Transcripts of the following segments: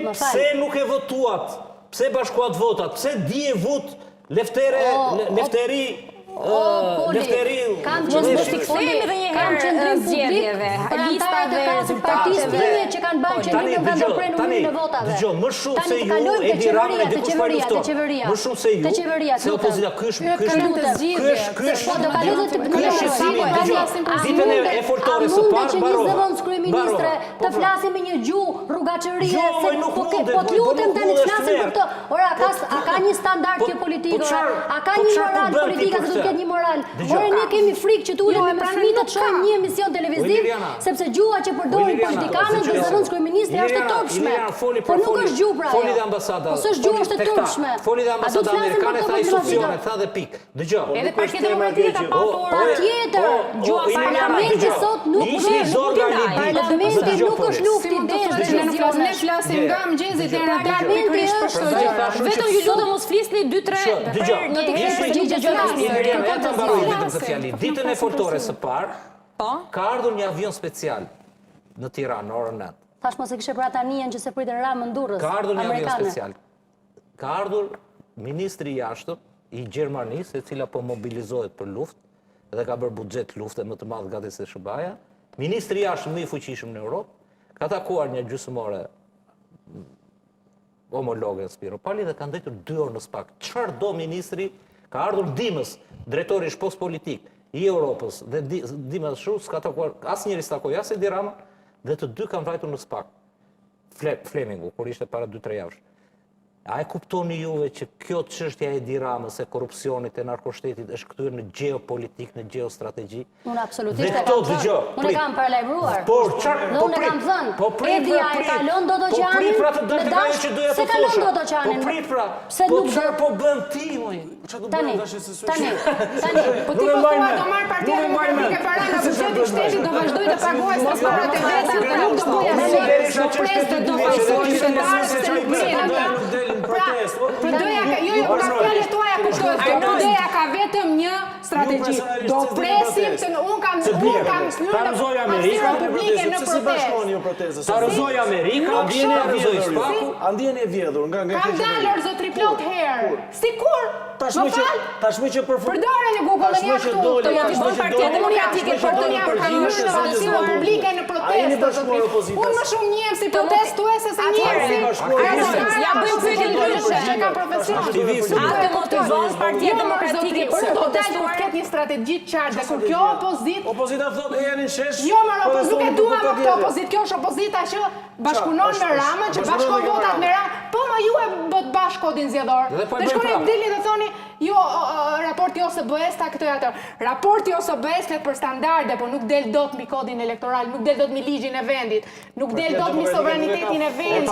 pse nuk e votuat, pse bashkuat votat, pse dije vot Lefteri kam qëndrim zgjedhjeve, listave, rezultateve që kanë bërë qëndrimin nga ndërprerurimin e votave. Dëgjoj, më shumë se ju Edi Rama e dikush pa lufton. Më shumë se ju, se opozita kysh. Po do kalojë të ditën e foltore së parë mbarova. Kryeministre të flasim me një gjuhë rrugaçërie, po të lutem tani të flasim për këtë. Ora, a ka një standard kjo politikë? A ka një moral politika se do të ketë një moral? Ore, ne kemi frikë që të ulemi me fëmijët të shohim një emision televiziv, sepse gjuha që përdorin politikanët dhe zëvendës kryeministri është e turpshme. Po nuk është gjuhë pra. Foli dhe ambasada. Po s'është gjuhë, është e turpshme. Foli dhe ambasada amerikane, tha instruksione, tha dhe pikë. Dëgjoj. Edhe Partia Demokratike ka pasur patjetër. Gjuha parlamenti sot nuk është lufti desh televizion. Ne flasim nga mëngjesi deri në darkë pikërisht për çdo gjë. Vetëm ju lutem mos flisni 2-3 në të përgjigje gjëra. Ditën e foltore së parë, ka ardhur një avion special në Tiranë në orën 9. Tash mos e kishe për atanien që se pritën Ramën Durrës. Ka ardhur një avion special. Ka ardhur ministri i jashtëm i Gjermanisë, e cila po mobilizohet për luftë dhe ka bërë buxhet lufte më të madh gati se SBA-ja. Ministri i jashtëm më i fuqishëm në Europë ka takuar një gjysmore homologe Spiro Pali dhe ka ndëtur 2 orë në SPAK. Çfarë do ministri? Ka ardhur dimës, drejtori i shpos politik i Europës dhe dimës Schulz ka takuar, asnjëri s'takoi as Edi Rama dhe të dy kanë vajtur në SPAK. Flemingu, kur ishte para 2-3 javësh. A e kuptoni juve që kjo çështja e Edi Ramës e korrupsionit e narkoshtetit është kthyer në geopolitik, në geostrategji? Unë absolutisht e kam thënë. Unë e kam paralajmëruar. Unë e kam thënë. Edi a e kalon Dodoqanin me dash se kalon Dodoqanin. Po prit pra. Po çfarë po bën ti moj? Tani. Po ti po thua do marr Partia Demokratike para nga buxheti i shtetit, do vazhdoj të paguaj parat e vetë, nuk do bëja asgjë. Do pasojë fjalët tuaja kuptohet, PD-ja ka vetëm një strategji. Do presim se unë kam Tarëzoj Amerika publike në protestë. Tarëzoj Amerika, tarëzoj SPAK-u. Andjen e vjedhur nga kam dalë zotri plot herë. Sikur Tashmë që përdore në Google në këtu të motivon Partia Demokratike për të një përgjithësinë publike në protestë. Unë më shumë njihem si protestuese se njihem si ja bëjmë pyetje ndryshe që ka profesion. A të motivon Partia Demokratike për të protestuar këtë një strategji të qartë dhe kur kjo opozita thotë e janë në shesh. Jo, nuk e dua më këtë opozitë. Kjo është opozita që bashkunon me Ramën, që bashkon votat me Ramën. Po më ju e bët bashkë kodin zgjedhor. Dhe shkoni dilni dhe thoni jo, raporti OSBE-s ta këtë e atë. Raporti OSBE-s flet për standarde, po nuk del dot mbi kodin elektoral, nuk del dot mbi ligjin e vendit, nuk del dot mbi sovranitetin e vendit.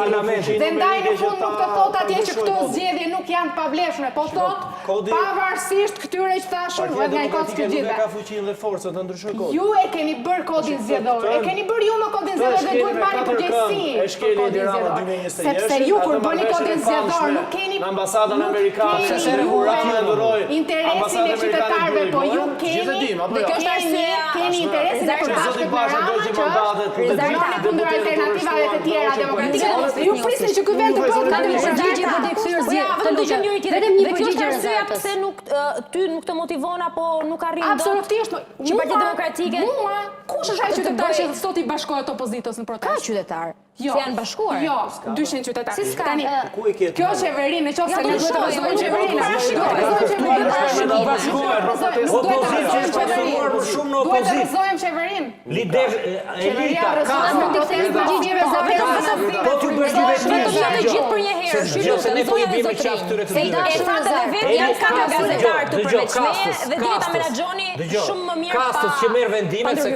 Dhe ndaj në fund nuk të thot atje që këto zgjedhje nuk janë pavlefshme, po thot pavarësisht këtyre që thashun vetë nga i kodit të gjitha. Ka fuqinë dhe forcën të ndryshojë kodin. Ju e keni bërë kodin zgjedhor, e keni bërë ju me kodin zgjedhor dhe duhet marrni përgjegjësi. Sepse ju kur bëni kodin zgjedhor nuk keni ambasadën amerikane, interesin e qytetarëve, po ju keni, dhe kjo është arsye, keni interesin e përbashkët me Rama që rezervoni kundër alternativave të tjera demokratike. Ju prisni që ky vend të bëhet katër përgjigje për të kthyer zgjedhje. Vetëm një përgjigje arsyeja pse ty nuk të motivon apo nuk arrin dot. Absolutisht. Që Partia Demokratike. Kush është ai qytetar që sot i bashkohet opozitës në protestë? Ka qytetar. Jo, janë bashkuar. Jo, 200 qytetarë. Si s'ka? Kjo qeveri, në qoftë se ne duhet të vazhdojmë qeverinë. Duhet të rrëzojmë qeverinë. Lider elita ka. Po t'ju bësh një vetim. Të gjithë për një herë. Se ne po i bimë qafë këtyre të gjithë. E fatë dhe vetë janë ka gazetarë të përveçme dhe dhe ta menaxhoni shumë më mirë pa... Kastës që merë vendime se...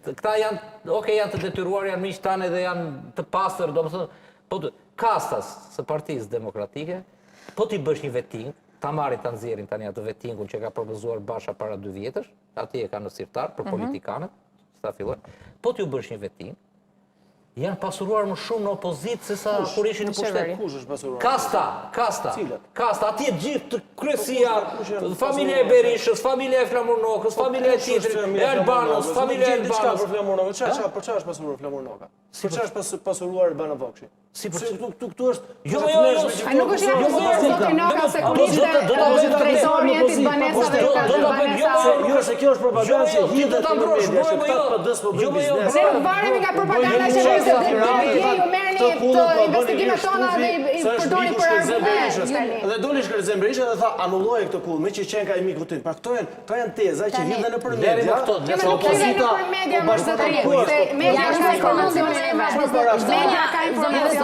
Këta janë, janë të detyruar, janë miq tanë dhe janë të pastër, domethënë, po kastas së Partisë Demokratike, po ti bësh një veting, ta marrin ta nxjerrin tani atë vetingun që ka propozuar Basha para 2 vjetësh, aty e kanë në sirtar për politikanët, sa filloi. Po ti u bësh një veting, janë pasuruar më shumë në opozitë se sa kur ishin në pushtet. Kush është pasuruar? Kasta. Cilat? Kasta, atje gjithë kryesia, familja e Berishës, familja e Flamurnokës, familja e tjetrit, e Albanos, familja e Albanos. Për Albanos. Flamurnoka, për çfarë është pasuruar Flamurnoka? Për çfarë është pasuruar Albana Vokshi? Si për këtu është Jo, A nuk është ja pasuruar zoti Noka se kur ishte trezori i Etit Banesave Jo, se kjo është propagandë që hidhet në media, që këta PD-s po bëjnë biznes. Ne nuk varemi nga propaganda që ju merrni të investigimet tona dhe i përdorni për armë. Dhe doli Shkërbëzem Berisha dhe tha anulloje këtë kull, me që qenë ka i miku tim. Pra këto janë teza që hidhen në për media. Që opozita media është informacione, media ka informacione.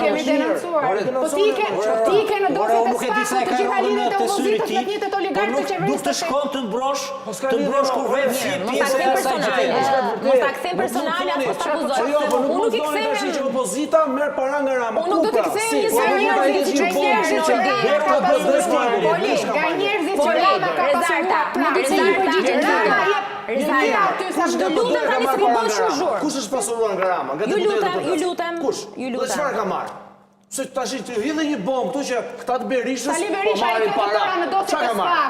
Kemi denoncuar. Po ti ke në dorë të spakut të gjitha lidhjet e opozitës me njëtë oligarkë të qeverisë. Nuk të shkon të mbrosh kur vetë si pjesë e asaj gjëje. Mos ta kthem personale apo ta akuzoj. Unë nuk i tash kthem. që opozita merr para nga Rama. Unë nuk do të kthem një seriozisht që njerëzit që ka njerëzit që Rama ka pasuruar. Kush është pasuruar nga Rama? Ju lutem. Kush? Çfarë ka marrë? Se tash të hidhe një bombë këtu që këta të Berishës Sali Berisha i ka para në dosje të spakut.